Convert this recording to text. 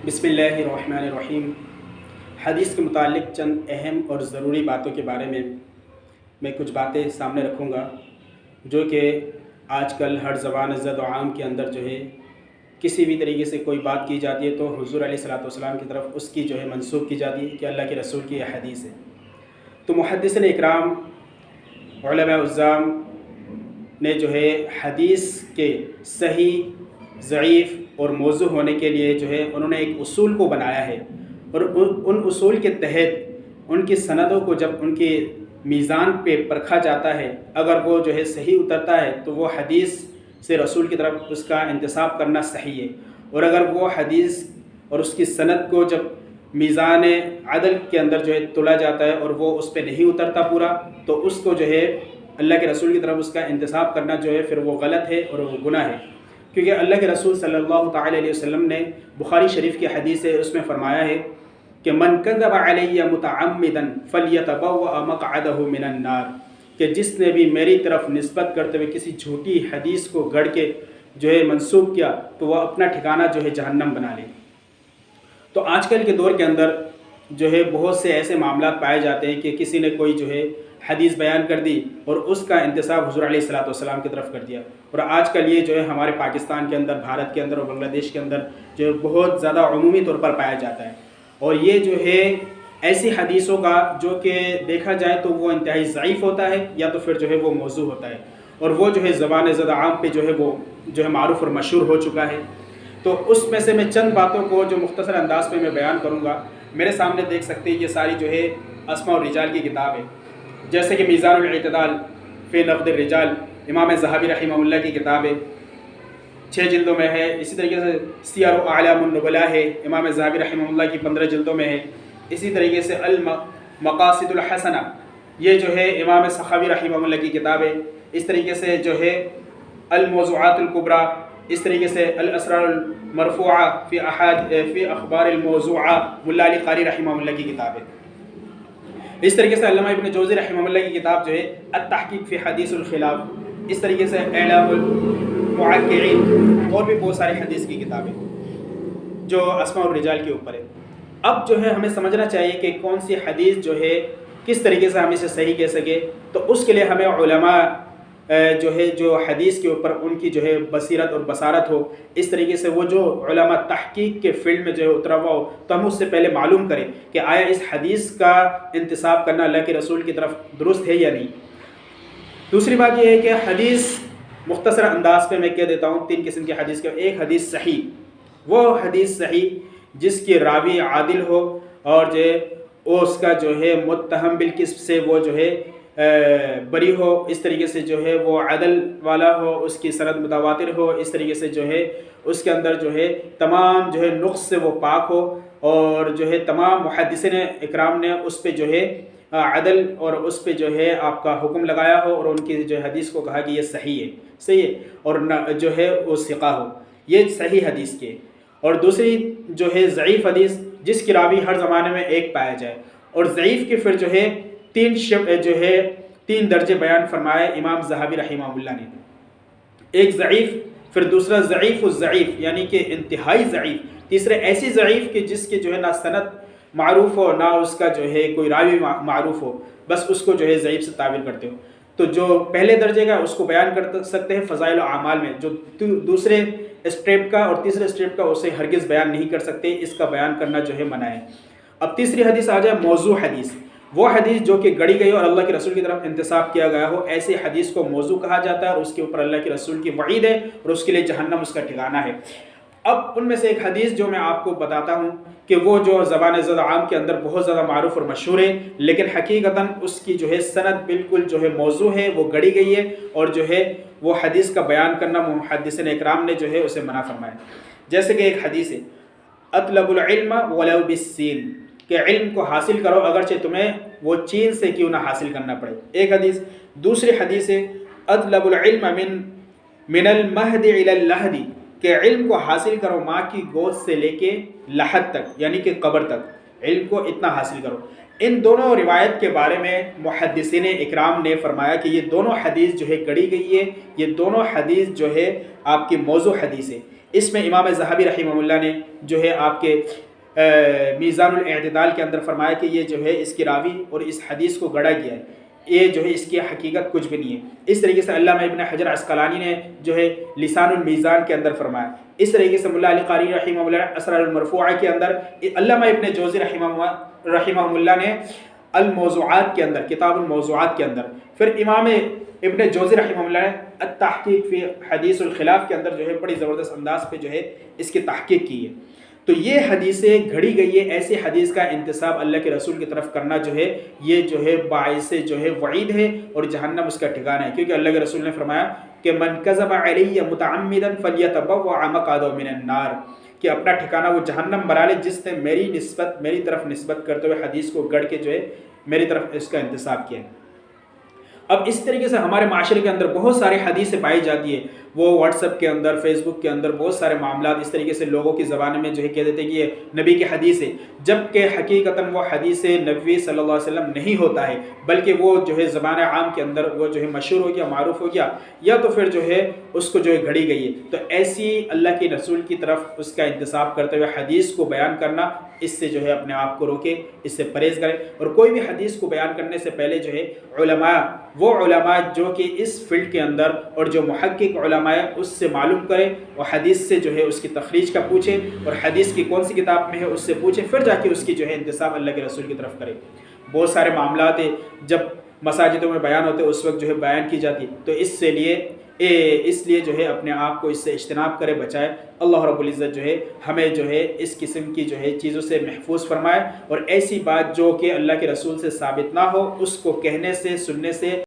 بسم اللہ الرحمن الرحیم۔ حدیث کے متعلق چند اہم اور ضروری باتوں کے بارے میں کچھ باتیں سامنے رکھوں گا، جو کہ آج کل ہر زبان زد و عام کے اندر جو ہے کسی بھی طریقے سے کوئی بات کی جاتی ہے تو حضور علیہ الصلوۃ والسلام کی طرف اس کی جو ہے منسوب کی جاتی ہے کہ اللہ کے رسول کی یہ حدیث ہے۔ تو محدثین اکرام، علماء عظام نے جو ہے حدیث کے صحیح، ضعیف اور موضوع ہونے کے لیے جو ہے انہوں نے ایک اصول کو بنایا ہے، اور ان اصول کے تحت ان کی سندوں کو جب ان کے میزان پہ پرکھا جاتا ہے، اگر وہ جو ہے صحیح اترتا ہے تو وہ حدیث سے رسول کی طرف اس کا انتساب کرنا صحیح ہے، اور اگر وہ حدیث اور اس کی سند کو جب میزان عدل کے اندر جو ہے تلا جاتا ہے اور وہ اس پہ نہیں اترتا پورا، تو اس کو جو ہے اللہ کے رسول کی طرف اس کا انتساب کرنا جو ہے پھر وہ غلط ہے اور وہ گناہ ہے، کیونکہ اللہ کے رسول صلی اللہ تعالی علیہ وسلم نے بخاری شریف کی حدیث ہے، اس میں فرمایا ہے کہ من کذب علی متعمدا فلیتبوأ مقعدہ من النار، کہ جس نے بھی میری طرف نسبت کرتے ہوئے کسی جھوٹی حدیث کو گڑھ کے جو ہے منسوب کیا تو وہ اپنا ٹھکانہ جو ہے جہنم بنا لے۔ تو آج کل کے دور کے اندر جو ہے بہت سے ایسے معاملات پائے جاتے ہیں کہ کسی نے کوئی جو ہے حدیث بیان کر دی اور اس کا انتساب حضور علیہ الصلوۃ والسلام کی طرف کر دیا، اور آج کل یہ جو ہے ہمارے پاکستان کے اندر، بھارت کے اندر اور بنگلہ دیش کے اندر جو ہے بہت زیادہ عمومی طور پر پایا جاتا ہے، اور یہ جو ہے ایسی حدیثوں کا جو کہ دیکھا جائے تو وہ انتہائی ضعیف ہوتا ہے یا تو پھر جو ہے وہ موضوع ہوتا ہے، اور وہ جو ہے زبان زد عام پہ جو ہے وہ جو ہے معروف اور مشہور ہو چکا ہے۔ تو اس میں سے میں چند باتوں کو جو مختصر انداز میں بیان کروں گا، میرے سامنے دیکھ سکتے ہیں یہ ساری جو ہے اسماء الرجال کی کتاب ہے، جیسے کہ میزان الاعتدال فی نقد الرجال امام ذہبی رحمہ اللہ کی کتاب ہے، 6 جلدوں میں ہے۔ اسی طریقے سے سیر اعلام النبلاء ہے، امام ذہبی رحمہ اللہ کی 15 جلدوں میں ہے۔ اسی طریقے سے المقاصد الحسنہ، یہ جو ہے امام سخاوی رحمہ اللہ کی کتاب ہے۔ اس طریقے سے جو ہے الموضوعات الکبریٰ، اس طریقے سے الاسرار المرفوعہ فی اخبار الموضوعہ ملا علی قاری رحمہ اللہ کی کتاب ہے۔ اس طریقے سے علامہ ابن جوزی رحمہ اللہ کی کتاب جو ہے التحقیق فی حدیث الخلاف، اس طریقے سے اعلام المعقعین، اور بھی بہت ساری حدیث کی کتابیں جو اسماء الرجال کے اوپر ہے۔ اب جو ہے ہمیں سمجھنا چاہیے کہ کون سی حدیث جو ہے کس طریقے سے ہم اسے صحیح کہہ سکے، تو اس کے لیے ہمیں علماء جو ہے جو حدیث کے اوپر ان کی جو ہے بصیرت اور بصارت ہو، اس طریقے سے وہ جو علماء تحقیق کے فیلڈ میں جو ہے اترا ہوا ہو، تو ہم اس سے پہلے معلوم کریں کہ آیا اس حدیث کا انتساب کرنا اللہ کے رسول کی طرف درست ہے یا نہیں۔ دوسری بات یہ ہے کہ حدیث مختصر انداز پہ میں کہہ دیتا ہوں 3 قسم کی حدیث کے۔ ایک حدیث صحیح، وہ حدیث صحیح جس کی راوی عادل ہو اور جو ہے وہ اس کا جو ہے متہم بالکسب سے وہ جو ہے بری ہو، اس طریقے سے جو ہے وہ عدل والا ہو، اس کی سند متواتر ہو، اس طریقے سے جو ہے اس کے اندر جو ہے تمام جو ہے نقص سے وہ پاک ہو، اور جو ہے تمام محدثین اکرام نے اس پہ جو ہے عدل اور اس پہ جو ہے آپ کا حکم لگایا ہو، اور ان کی جو حدیث کو کہا کہ یہ صحیح ہے، صحیح ہے، اور جو ہے وہ ثقہ ہو، یہ صحیح حدیث کے۔ اور دوسری جو ہے ضعیف حدیث جس کی راوی ہر زمانے میں ایک پایا جائے، اور ضعیف کے پھر جو ہے 3 درجے بیان فرمائے امام ذہبی رحمہ اللہ نے۔ ایک ضعیف، پھر دوسرا ضعیف الضعیف یعنی کہ انتہائی ضعیف، تیسرے ایسی ضعیف کہ جس کے جو ہے نہ سند معروف ہو نہ اس کا جو ہے کوئی راوی معروف ہو، بس اس کو جو ہے ضعیف سے تعبیر کرتے ہو۔ تو جو پہلے درجے کا اس کو بیان کر سکتے ہیں فضائل و اعمال میں، جو دوسرے اسٹیپ کا اور تیسرے اسٹیپ کا اسے ہرگز بیان نہیں کر سکتے، اس کا بیان کرنا جو ہے منع ہے۔ اب تیسری حدیث آ جائے موضوع حدیث، وہ حدیث جو کہ گڑی گئی اور اللہ کے رسول کی طرف انتساب کیا گیا ہو، ایسی حدیث کو موضوع کہا جاتا ہے، اور اس کے اوپر اللہ کے رسول کی وعید ہے اور اس کے لیے جہنم اس کا ٹھکانہ ہے۔ اب ان میں سے ایک حدیث جو میں آپ کو بتاتا ہوں کہ وہ جو زبان زد عام کے اندر بہت زیادہ معروف اور مشہور ہے، لیکن حقیقتاً اس کی جو ہے سند بالکل جو ہے موضوع ہے، وہ گڑی گئی ہے، اور جو ہے وہ حدیث کا بیان کرنا محدثین اکرام نے جو ہے اسے منع فرمایا۔ جیسے کہ ایک حدیث ہے اطلب العلم ولو بالسین، کہ علم کو حاصل کرو اگرچہ تمہیں وہ چین سے کیوں نہ حاصل کرنا پڑے، ایک حدیث۔ دوسری حدیث ہے اطلب العلم من المہد الی اللحد، کہ علم کو حاصل کرو ماں کی گود سے لے کے لحد تک یعنی کہ قبر تک، علم کو اتنا حاصل کرو۔ ان دونوں روایت کے بارے میں محدثین اکرام نے فرمایا کہ یہ دونوں حدیث جو ہے گڑی گئی ہے، یہ دونوں حدیث جو ہے آپ کی موضوع حدیث ہے۔ اس میں امام ذہبی رحمہ اللہ نے جو ہے آپ کے میزان الاعتدال کے اندر فرمایا کہ یہ جو ہے اس کی راوی اور اس حدیث کو گڑا گیا ہے، یہ جو ہے اس کی حقیقت کچھ بھی نہیں ہے۔ اس طریقے سے علامہ ابن حجر عسقلانی نے جو ہے لسان المیزان کے اندر فرمایا۔ اس طریقے سے ملا علی قاری رحمہ اللہ اسرار المرفوعہ کے اندر، علامہ ابن جوزی رحمہ اللہ نے الموضوعات کے اندر، کتاب الموضوعات کے اندر، پھر امام ابن جوزی رحمہ اللہ نے التحقیق فی حدیث الخلاف کے اندر جو ہے بڑی زبردست انداز پہ جو ہے اس کی تحقیق کی ہے۔ تو یہ حدیثیں گھڑی گئی ہے، ایسی حدیث کا انتساب اللہ کے رسول کی طرف کرنا جو ہے یہ جو ہے باعث جو ہے وعید ہے اور جہنم اس کا ٹھکانہ ہے، کیونکہ اللہ کے رسول نے فرمایا کہ من کذب علی متعمدا فلیتبوأ مقعدہ من النار، کہ اپنا ٹھکانہ وہ جہنم بنا لے جس نے میری طرف نسبت کرتے ہوئے حدیث کو گڑھ کے جو ہے میری طرف اس کا انتساب کیا۔ اب اس طریقے سے ہمارے معاشرے کے اندر بہت ساری حدیثیں پائی جاتی ہے، وہ واٹس ایپ کے اندر، فیس بک کے اندر بہت سارے معاملات اس طریقے سے لوگوں کی زبان میں جو ہے کہہ دیتے ہیں کہ یہ نبی کی حدیث ہے، جبکہ حقیقتاً وہ حدیث نبوی صلی اللہ علیہ وسلم نہیں ہوتا ہے، بلکہ وہ جو ہے زبان عام کے اندر وہ جو ہے مشہور ہو گیا، معروف ہو گیا، یا تو پھر جو ہے اس کو جو ہے گھڑی گئی ہے۔ تو ایسی اللہ کے رسول کی طرف اس کا انتساب کرتے ہوئے حدیث کو بیان کرنا، اس سے جو ہے اپنے آپ کو روکے، اس سے پرہیز کرے، اور کوئی بھی حدیث کو بیان کرنے سے پہلے جو ہے وہ علماء جو کہ اس فیلڈ کے اندر اور جو محقق علماء ہے اس سے معلوم کرے، اور حدیث سے جو ہے اس کی تخریج کا پوچھے، اور حدیث کی کون سی کتاب میں ہے اس سے پوچھے، پھر جا کے اس کی جو ہے انتساب اللہ کے رسول کی طرف کرے۔ بہت سارے معاملات ہیں جب مساجدوں میں بیان ہوتے اس وقت جو ہے بیان کی جاتی، تو اس لیے جو ہے اپنے آپ کو اس سے اجتناب کرے، بچائے۔ اللہ رب العزت جو ہے ہمیں جو ہے اس قسم کی جو ہے چیزوں سے محفوظ فرمائے، اور ایسی بات جو کہ اللہ کے رسول سے ثابت نہ ہو اس کو کہنے سے، سننے سے